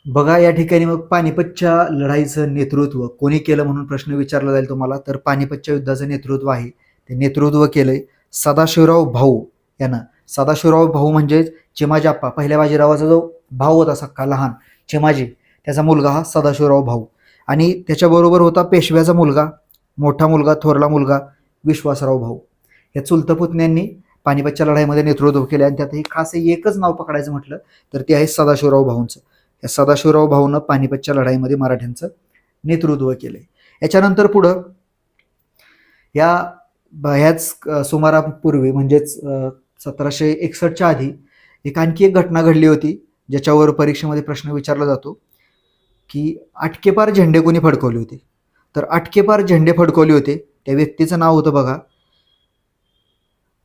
A: बघा या ठिकाणी मग पानिपतच्या लढाईचं नेतृत्व कोणी केलं म्हणून प्रश्न विचारला जाईल तुम्हाला. तर पानिपतच्या युद्धाचं नेतृत्व आहे ते नेतृत्व केलंय सदाशिवराव भाऊ यानं. सदाशिवराव भाऊ म्हणजे चिमाजी आप्पा, पहिल्या बाजीरावाचा जो भाऊ होता सक्का लहान चिमाजी, त्याचा मुलगा हा सदाशिवराव भाऊ, आणि त्याच्याबरोबर होता पेशव्याचा मुलगा, मोठा मुलगा, थोरला मुलगा विश्वासराव भाऊ. या चुलत पुतण्यांनी पानिपतच्या लढाईमध्ये नेतृत्व केले, आणि त्यातही खास एकच नाव पकडायचं म्हटलं तर ते आहे सदाशिवराव भाऊंचं. या सदाशिवराव भाऊनं पानिपतच्या लढाईमध्ये मराठ्यांचं नेतृत्व केले. याच्यानंतर पुढं ह्याच सुमारापूर्वी म्हणजेच 1761च्या आधी आणखी एक घटना घडली होती, ज्याच्यावर परीक्षेमध्ये प्रश्न विचारला जातो की आटकेपार झेंडे कोणी फडकवले होते. तर आटकेपार झेंडे फडकवले होते त्या व्यक्तीचं नाव होतं बघा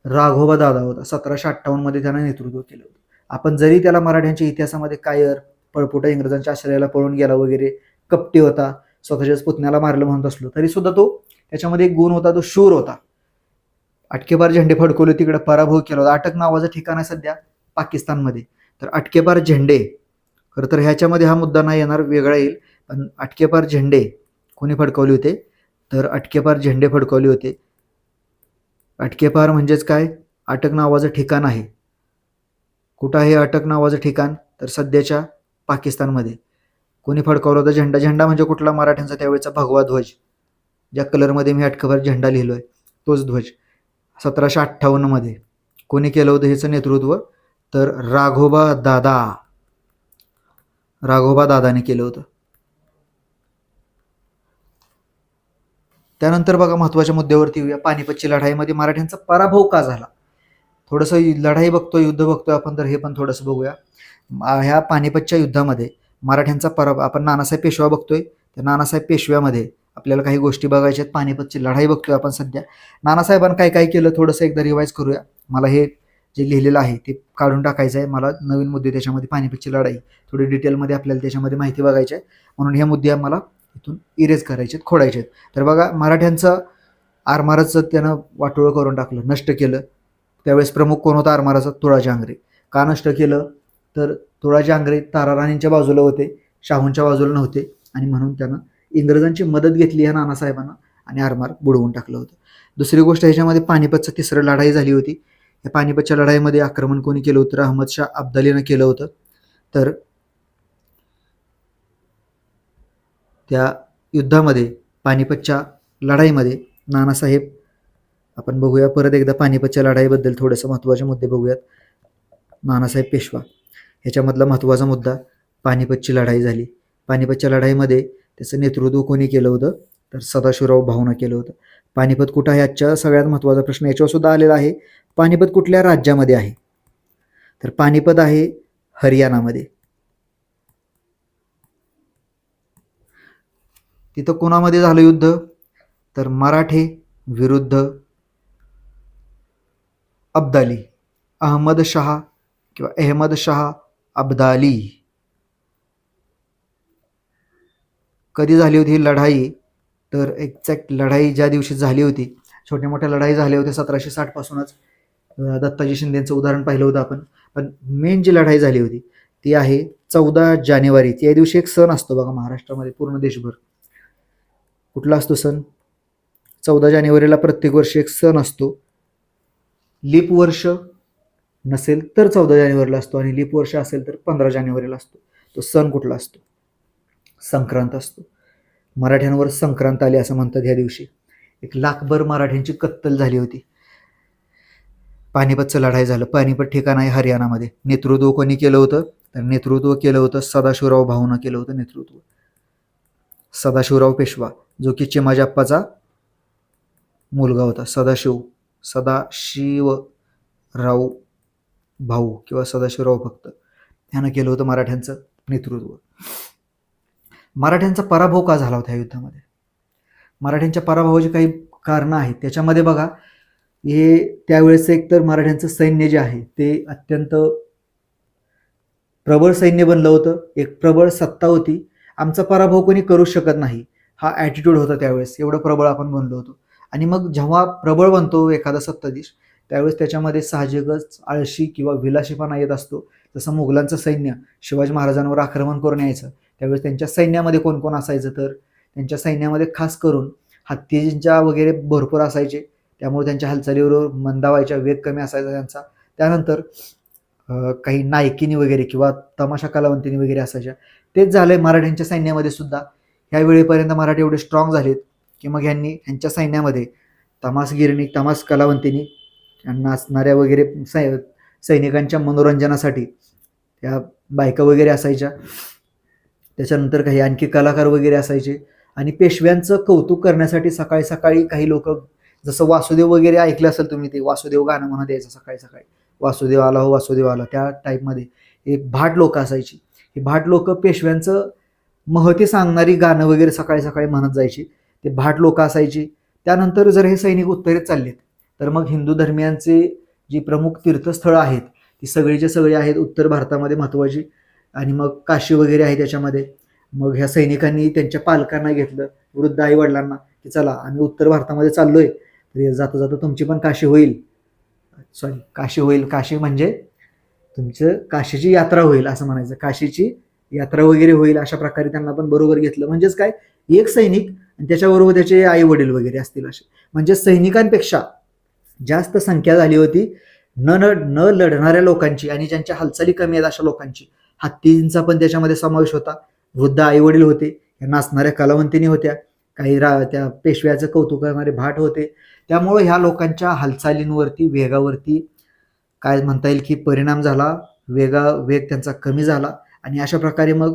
A: राघोबा दादा होता. 1758 त्यानं नेतृत्व केलं होतं. आपण जरी त्याला मराठ्यांच्या इतिहासामध्ये कायर, पळपुटा, इंग्रजांच्या आश्रयाला पळून गेला वगैरे, कपटी होता, स्वतःच्याच पुतण्याला मारलं म्हणत असलो तरी सुद्धा तो त्याच्यामध्ये एक गुण होता, तो शूर होता. आटकेपार झेंडे फडकवले, तिकडे पराभव केला होता. अटक नावाचं ठिकाण आहे सध्या पाकिस्तानमध्ये. तर आटकेपार झेंडे, खरं तर ह्याच्यामध्ये हा मुद्दा नाही येणार, वेगळा येईल. पण आटकेपार झेंडे कोणी फडकवले होते, तर आटकेपार झेंडे फडकवले होते. आटकेपार म्हणजेच काय, अटक नावाचं ठिकाण आहे. कुठं आहे अटक नावाचं ठिकाण, तर सध्याच्या पाकिस्तानमध्ये. कोणी फडकवला होता झेंडा? झेंडा म्हणजे कुठला? मराठ्यांचा त्यावेळेचा भगवा ध्वज, ज्या कलरमध्ये मी आटकेपार झेंडा लिहिलोय तोच ध्वज. 1758 कोणी केलं होतं ह्याचं नेतृत्व? तर राघोबा दादाने केलं होतं. त्यानंतर बघा महत्वाच्या मुद्द्यावरती येऊया. पानिपतची लढाईमध्ये मराठ्यांचा पराभव का झाला? थोडंसं लढाई बघतोय, युद्ध बघतोय आपण, तर हे पण थोडंसं बघूया. ह्या पानिपतच्या युद्धामध्ये मराठ्यांचा पराभव, आपण नानासाहेब पेशवा बघतोय, त्या नानासाहेब पेशव्यामध्ये आपल्याला काही गोष्टी बघायच्यात. पानिपतची लढाई बघतोय आपण सध्या. नानासाहेबांनी काय काय केलं थोडंसं एकदा रिवाईज करूया. मला हे जे लिहिलेलं आहे ते काढून टाकायचं आहे. मला नवीन मुद्दे त्याच्यामध्ये पानिपतची लढाई थोडी डिटेलमध्ये आपल्याला त्याच्यामध्ये माहिती बघायची आहे, म्हणून हे मुद्दे आम्हाला इथून इरेज करायचे, खोडायचे. तर बघा, मराठ्यांचं आरमाराचं त्यानं वाटोळं करून टाकलं, नष्ट केलं. त्यावेळेस प्रमुख कोण होता आरमाराचा? तुळाजी आंग्रे. का नष्ट केलं? तर तुळाजी आंग्रे ताराराणींच्या बाजूला होते, शाहूंच्या बाजूला नव्हते, आणि म्हणून त्यानं इंग्रजांची मदत घेतली ह्या नानासाहेबांना आणि आरमार बुडवून टाकलं होतं. दुसरी गोष्ट, ह्याच्यामध्ये पानिपतचं तिसरं लढाई झाली होती. या पानिपतच्या लढाईमध्ये आक्रमण कोणी केलं होतं? अहमद शाह अब्दालीनं केलं होतं. तर त्या युद्धामध्ये, पानिपतच्या लढाईमध्ये नानासाहेब, आपण बघूया परत एकदा पानिपतच्या लढाईबद्दल थोडेसे महत्त्वाचे मुद्दे बघूयात. नानासाहेब पेशवा ह्याच्यामधला महत्त्वाचा मुद्दा, पानिपतची लढाई झाली. पानिपतच्या लढाईमध्ये त्याचं नेतृत्व कोणी केलं होतं? तर सदाशिवराव भाऊनं केलं होतं. पानिपत कुठं आहे? आजच्या सगळ्यात महत्त्वाचा प्रश्न याच्यावर सुद्धा आलेला आहे. पानिपत कुठल्या राज्यामध्ये आहे? तर पानिपत आहे हरियाणामध्ये. तिथं कोणामध्ये झालं युद्ध? तर मराठे विरुद्ध अब्दाली, अहमद शाह अब्दाली. कधी झाली होती ही लढाई? तर एक्झॅक्ट लढाई ज्या दिवशी झाली होती, छोट्या मोठ्या लढाई झाल्या होत्या 1760 पासूनच. दत्ताजी शिंदेचं उदाहरण पाहिलं होतं आपण. पण मेन जी लढाई झाली होती ती आहे 14 जानेवारी. त्या दिवशी एक सण असतो बघा महाराष्ट्रामध्ये, पूर्ण देशभर. कुठला असतो सण? 14 जानेवारीला प्रत्येक वर्षी एक सण असतो. लीप वर्ष नसेल तर 14 जानेवारीला असतो, आणि लीप वर्ष असेल तर 15 जानेवारीला असतो. तो सण कुठला असतो? संक्रांत असतो. मराठ्यांवर संक्रांत आली असं म्हणतात. ह्या दिवशी 1 लाखभर मराठ्यांची कत्तल झाली होती. पानिपतचं लढाई झालं. पानिपत ठिकाण आहे हरियाणामध्ये. नेतृत्व कोणी केलं होतं? तर नेतृत्व केलं होतं सदाशिवराव भाऊनं केलं होतं नेतृत्व. सदाशिवराव पेशवा, जो की चिमाजी मुलगा होता. सदाशिवराव भाऊ किंवा सदाशिवराव फक्त, ह्यानं केलं होतं मराठ्यांचं नेतृत्व. मराठ्यांचा पराभव का झाला होता या युद्धामध्ये? मराठ्यांच्या पराभवाची काही कारणं आहेत. त्याच्यामध्ये बघा, हे त्यावेळेस एकतर मराठ्यांचं सैन्य जे आहे ते अत्यंत प्रबळ सैन्य बनलं होतं. एक प्रबळ सत्ता होती. आमचा पराभव कोणी करू शकत नाही हा ॲटिट्यूड होता त्यावेळेस. एवढं प्रबळ आपण बनलो होतो. आणि मग जेव्हा प्रबळ बनतो एखादा सत्ताधीश, त्यावेळेस त्याच्यामध्ये साहजिकच आळशी किंवा विलासीपणा येत असतो. जसं मुघलांचं सैन्य शिवाजी महाराजांवर आक्रमण करून यायचं, त्यावेळेस त्यांच्या सैन्यामध्ये कोण कोण असायचं? तर त्यांच्या सैन्यामध्ये खास करून हत्तीच्या वगैरे भरपूर असायचे, त्यामुळे त्यांच्या हालचालीवर मंदावायच्या, वेग कमी असायचा त्यांचा. त्यानंतर काही नायकिनी वगैरे किंवा तमाशा कलावंतिनी वगैरे असायच्या. तेच झालंय मराठ्यांच्या सैन्यामध्ये सुद्धा. ह्या वेळेपर्यंत मराठी एवढे स्ट्रॉंग झालेत की मग ह्यांच्या सैन्यामध्ये तमास कलावंतिनी यांना असणाऱ्या वगैरे सैनिकांच्या मनोरंजनासाठी त्या बायका वगैरे असायच्या. त्याच्यानंतर काही आणखी कलाकार वगैरे असायचे आणि पेशव्यांचं कौतुक करण्यासाठी सकाळी सकाळी काही लोक, जसं वासुदेव वगैरे ऐकलं असेल तुम्ही, ते वासुदेव गाणं म्हणत यायचं सकाळी सकाळी, वासुदेव आला हो वासुदेव आला, त्या टाईपमध्ये एक भाट लोक असायची. ही भाट लोक पेशव्यांचं महती सांगणारी गाणं वगैरे सकाळी सकाळी म्हणत जायची, ते भाट लोक असायची. त्यानंतर जर हे सैनिक उत्तरेत चाललेत तर मग हिंदू धर्मियांचे जी प्रमुख तीर्थस्थळं आहेत ती सगळीचे सगळी आहेत उत्तर भारतामध्ये महत्त्वाची, आणि मग काशी वगैरे आहे त्याच्यामध्ये. मग ह्या सैनिकांनी त्यांच्या पालकांना घेतलं, वृद्ध आई वडिलांना, की चला आम्ही उत्तर भारतामध्ये चाललोय, तर जाता जाता तुमची पण काशी होईल, काशी म्हणजे तुमचं काशीची यात्रा होईल असं म्हणायचं, काशीची यात्रा वगैरे होईल. अशा प्रकारे त्यांना पण बरोबर घेतलं. म्हणजेच काय, एक सैनिक आणि त्याच्याबरोबर त्याचे आई वडील वगैरे असतील असे, म्हणजे सैनिकांपेक्षा जास्त संख्या झाली होती न लढणाऱ्या लोकांची आणि ज्यांच्या हालचाली कमी आहेत अशा लोकांची. हत्तींचा पण त्याच्यामध्ये समावेश होता, वृद्ध आई वडील होते, या नाचणाऱ्या कलावंतिनी होत्या, काही त्या पेशव्याचं कौतुक करणारे भाट होते. त्यामुळे ह्या लोकांच्या हालचालींवरती, वेगावरती काय म्हणता येईल की परिणाम झाला, वेग त्यांचा कमी झाला. आणि अशा प्रकारे मग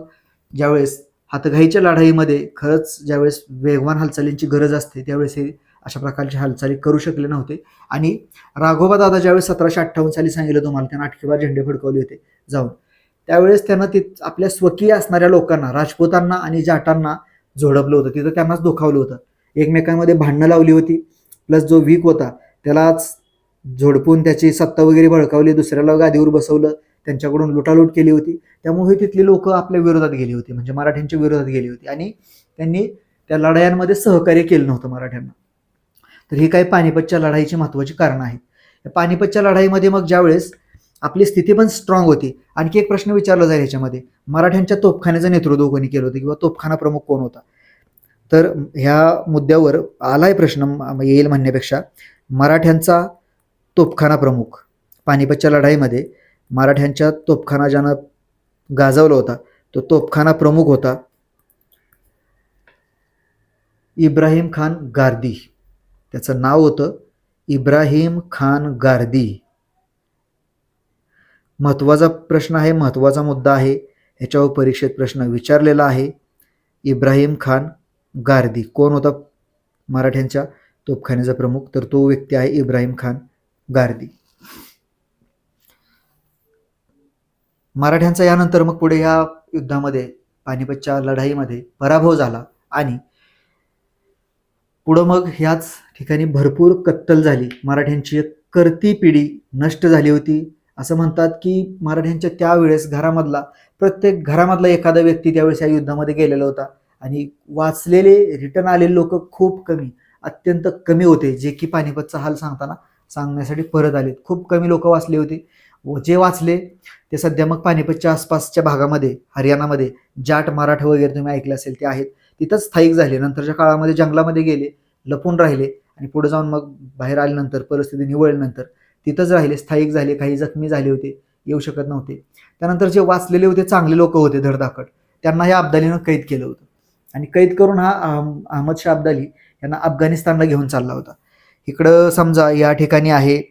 A: ज्यावेळेस हातघाईच्या लढाईमध्ये खरंच ज्यावेळेस वेगवान हालचालींची गरज असते त्यावेळेस हे अशा प्रकारची हालचाली करू शकले नव्हते. आणि राघोबा दादा ज्यावेळेस 1758 साली सांगितलं तुम्हाला, त्यांना 8 झेंडे फडकवले होते जाऊन, त्यावेळेस त्यांना आपल्या स्वकीय असणाऱ्या लोकांना, राजपूतांना आणि जाटांना झोडपलं होतं, तिथं त्यांनाच दुखावलं होतं, एकमेकांमध्ये भांडणं लावली होती. प्लस जो वीक होता त्यालाच झोडपून त्याची सत्ता वगैरे बळकावली, दुसऱ्याला गादीवर बसवलं, त्यांच्याकडून लुटालूट केली होती. त्यामुळे तिथली लोक आपल्या विरोधात गेली होती, म्हणजे मराठ्यांच्या विरोधात गेली होती, आणि त्यांनी त्या लढायांमध्ये सहकार्य केलं नव्हतं मराठ्यांना. तर ही काही पानिपतच्या लढाईची महत्त्वाची कारणं आहेत. पानिपतच्या लढाईमध्ये मग ज्यावेळेस आपली स्थिती पण स्ट्रॉंग होती, आणखी एक प्रश्न विचारला जाईल ह्याच्यामध्ये, मराठ्यांच्या तोफखान्याचं नेतृत्व कोणी केलं होतं किंवा तोफखाना प्रमुख कोण होता? तर ह्या मुद्द्यावर आलाय प्रश्न येईल म्हणण्यापेक्षा, मराठ्यांचा तोफखाना प्रमुख पानिपतच्या लढाईमध्ये मराठ्यांच्या तोफखाना ज्यानं गाजवला होता तो तोफखाना प्रमुख होता इब्राहिम खान गारदी. त्याचं नाव होतं इब्राहिम खान गारदी. महत्त्वाचा प्रश्न आहे, महत्त्वाचा मुद्दा आहे, ह्याच्यावर परीक्षेत प्रश्न विचारलेला आहे. इब्राहिम खान गारदी कोण होता मराठ्यांच्या तोफखान्याचा प्रमुख? तर तो व्यक्ती आहे इब्राहिम खान गारदी. मराठ्यांचा यानंतर मग पुढे या युद्धामध्ये, पानिपतच्या लढाईमध्ये पराभव झाला आणि पुढं मग ह्याच ठिकाणी भरपूर कत्तल झाली. मराठ्यांची एक करती पिढी नष्ट झाली होती. असं म्हणतात की मराठ्यांच्या त्यावेळेस प्रत्येक घरामधला एखादा व्यक्ती त्यावेळेस या युद्धामध्ये गेलेला होता, आणि वाचलेले रिटर्न आलेले लोक खूप कमी, अत्यंत कमी होते, जे की पानिपतचा हाल सांगण्यासाठी परत आले. खूप कमी लोक वाचले होते. जे वाचले ते सध्या मग पानिपतच्या आसपासच्या भागामध्ये, हरियाणामध्ये जाट मराठा वगैरे तुम्ही ऐकले असेल ते आहेत, तिथंच स्थायिक झाले. नंतरच्या काळामध्ये जंगलामध्ये गेले, लपून राहिले, आणि पुढे जाऊन मग बाहेर आल्यानंतर, परिस्थिती निवळल्यानंतर तिथंच राहिले, स्थायिक झाले. काही जखमी झाले होते, येऊ शकत नव्हते. त्यानंतर जे वाचलेले होते, चांगले लोक होते धडधाकट, त्यांना या अब्दालीनं कैद केलं होतं, आणि कैद करून हा अहमद शाह अब्दाली यांना अफगाणिस्तानला घेऊन चालला होता. इकडं समजा या ठिकाणी आहे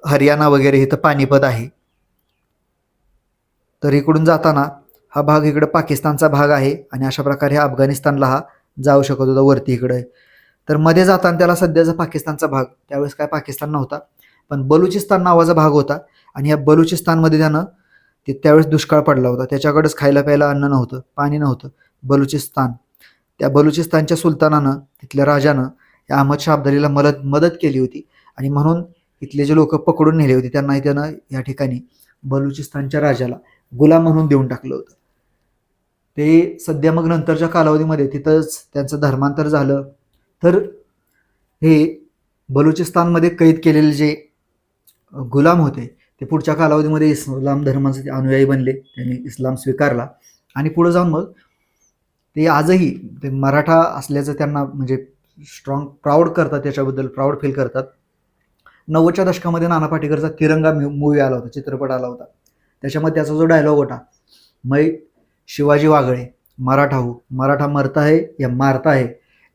A: हरियाणा वगैरे, इथं पानिपत आहे. तर इकडून जाताना हा भाग इकडं पाकिस्तानचा भाग आहे, आणि अशा प्रकारे हा अफगाणिस्तानला हा जाऊ शकत होता वरती इकडे. तर मध्ये जाताना त्याला सध्याचा पाकिस्तानचा भाग, त्यावेळेस काय पाकिस्तान नव्हता, पण बलुचिस्तान नावाचा भाग होता, आणि या बलुचिस्तानमध्ये त्यानं त्यावेळेस दुष्काळ पडला होता, त्याच्याकडेच खायला प्यायला अन्न नव्हतं, पाणी नव्हतं. त्या बलुचिस्तानच्या सुलतानानं, तिथल्या राजानं या अहमद शाह अब्दालीला मदत केली होती, आणि म्हणून इथले जे लोक पकडून नेले होते त्यांनाही त्यानं या ठिकाणी बलुचिस्तानच्या राजाला गुलाम म्हणून देऊन टाकलं होतं. ते सध्या मग नंतरच्या कालावधीमध्ये तिथंच त्यांचं धर्मांतर झालं. तर हे बलुचिस्तानमध्ये कैद केलेले जे गुलाम होते ते पुढच्या कालावधीमध्ये इस्लाम धर्माचे अनुयायी बनले, त्यांनी इस्लाम स्वीकारला, आणि पुढे जाऊन मग ते आजही ते मराठा असल्याचं त्यांना म्हणजे स्ट्रॉंग प्राऊड करतात, त्याच्याबद्दल प्राऊड फील करतात. 90च्या दशकामध्ये नाना पाटेकरचा तिरंगा मूवी आला होता, चित्रपट आला होता, त्याच्यामध्ये त्याचा जो डायलॉग होता, मै शिवाजी वागळे, मराठा हो, मराठा मरता है या मारता है,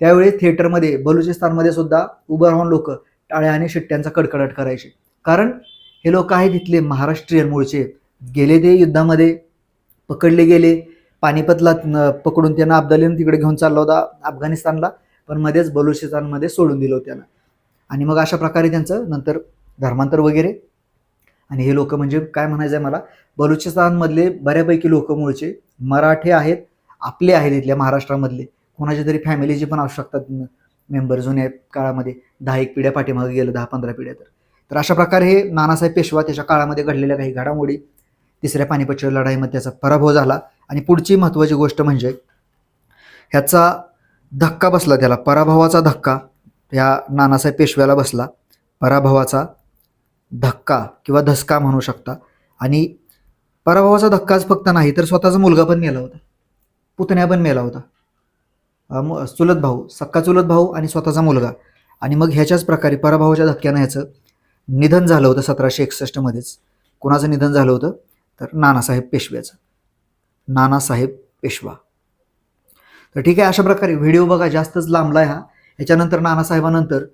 A: त्यावेळी थिएटरमध्ये बलुचिस्तानमध्ये सुद्धा उभं राहून लोक टाळ्या आणि शिट्ट्यांचा कडकडाट करायचे. कारण हे लोक आहेत इथले महाराष्ट्रीयन मूळचे, गेले ते युद्धामध्ये, पकडले गेले. पानिपतला पकडून त्यांना अब्दालीनं तिकडे घेऊन चालला होता अफगाणिस्तानला, पण मध्येच बलुचिस्तानमध्ये सोडून दिलं त्यांना. आणि मग अशा प्रकारे त्यांचं नंतर धर्मांतर वगैरे. आणि हे लोक म्हणजे काय म्हणायचं आहे मला, बलुचिस्तानमधले बऱ्यापैकी लोक मूळचे मराठे आहेत, आपले आहेत इथल्या महाराष्ट्रामधले, कोणाच्या तरी फॅमिलीची पण असू शकतात मेंबर जुन्या काळामध्ये, 10-1 पिढ्या पाठीमागे गेलं, 10-15 पिढ्या. तर अशा प्रकारे हे नानासाहेब पेशवा त्याच्या काळामध्ये घडलेल्या काही घडामोडी. तिसऱ्या पानिपतच्या लढाईमध्ये त्याचा पराभव झाला. आणि पुढची महत्त्वाची गोष्ट म्हणजे ह्याचा धक्का बसला, त्याला पराभवाचा धक्का ह्या नानासाहेब पेशव्याला बसला, पराभवाचा धक्का किंवा धसका म्हणू शकता. आणि पराभवाचा धक्काच फक्त नाही तर स्वतःचा मुलगा पण मेला होता, पुतण्या पण मेला होता, चुलत भाऊ, सक्का चुलत भाऊ आणि स्वतःचा मुलगा. आणि मग ह्याच्याच प्रकारे पराभवाच्या धक्क्यानं ह्याचं निधन झालं होतं 1761 मध्येच. कोणाचं निधन झालं होतं तर नानासाहेब पेशव्याचं, नानासाहेब पेशवा. तर ठीक आहे, अशा प्रकारे व्हिडिओ बघा, जास्तच लांबला आहे हा. ह्याच्यानंतर नानासाहेबानंतर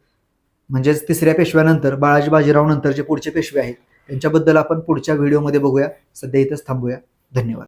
A: म्हणजेच तिसऱ्या पेशव्यानंतर बाळाजी बाजीराव नंतर जे पुढचे पेशवे आहेत त्यांच्याबद्दल आपण पुढच्या व्हिडिओमध्ये बघूया. सध्या इथंच थांबूया. धन्यवाद.